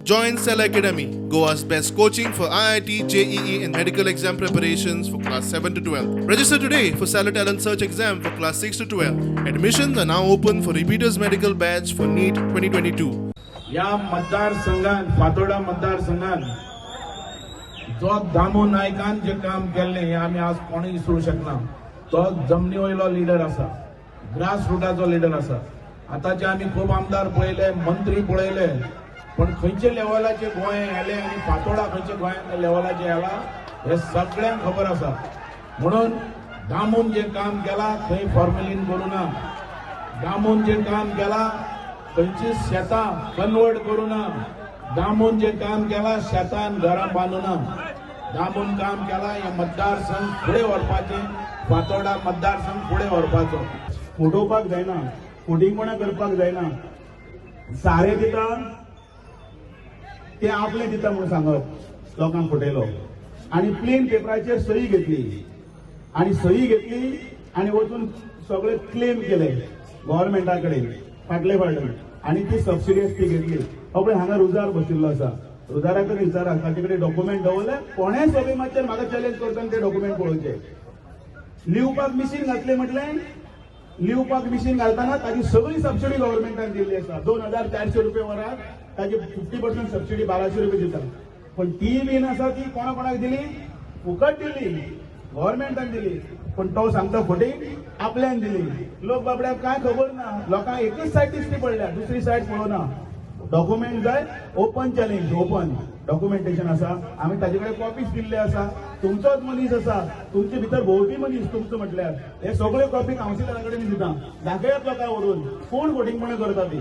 Join Cell Academy, Goa's best coaching for IIT, JEE, and medical exam preparations for class 7 to 12. Register today for Cell Talent Search exam for class 6 to 12. Admissions are now open for repeaters medical batch for NEET 2022. या मतदारसंघात फातोर्डा मतदारसंघात जो दामू नायकान जे काम केल्ले हे आमी आज कोणी विसरू शकना. तो जमनी वयलो लीडर आसा, ग्रास रूटाचो लीडर आसा. आताचे आमी खूब आमदार पळयले, मंत्री पळयले, पण खंयचे लेवलाचे गोंय येले आनी फातोर्डा खंयचे गोंय लेवलाचे येला हे सगळ्यांक खबर आसा. म्हणून दामून जे काम केला थंय फॉर्मेलिन करूना, दामून जे काम केला खंयची शेतां कन्वर्ट करूना, दामून जे काम केला शेतान घरां बांदूना, दामून काम केला हे मतदारसंघ फुडें व्हरपाचे, फातोर्डा मतदारसंघ फुडें व्हरपाचो. फुटोवपाक जायना, फुटींगपणां करपाक जायना. सारे दिता ते आपले दिता म्हणून सांगप लोकांक फुटयलो आनी प्लेन पेपराचेर सही घेतली आनी वचून सगळे क्लेम केले गव्हर्मेंटा कडेन फाटले फावटी आनी ती सबसिडी ती घेतली. हो पळय हांगा रुजार बशिल्लो आसा, रुजारा कडेन विचारा ताचे कडेन डॉक्युमेंट दवरले, कोणेय सगळे मातशें म्हाका चॅलेंज करता ते डॉक्युमेंट पळोवचे. लिवपाक मिशीन घातले म्हटलें, लिवपाक मिशीन घालतना ताजी सगळी सबसिडी गव्हर्मेंटान दिल्ली आसा. 2400 रुपये वराक ताजी 50% सबसिडी 1200 रुपये दिता. पण ती बीन आसा ती कोणा कोणाक दिली, फुकट दिली, गव्हर्मेंटान दिली. पण तो सांगता फुटींग आपल्यान दिली. लोक बाबड्याक काय खबर ना, लोकांक एकच सायड दिश्टी पडल्या, दुसरी सायड पळोवना. डॉक्युमेंट जाय ओपन चॅलेंज, ओपन डॉक्युमेंटेशन आसा, आमी ताजे कडेन कॉपीज दिल्ले आसा. तुमचोच मनीस आसा, तुमचे भितर भोंवती मनीस तुमचो म्हटल्यार हे सगळे कॉपी कावन्सिलरा कडेन दिता. दाखयात लोकांक व्हरून कोण फुटींगपणां करता ती.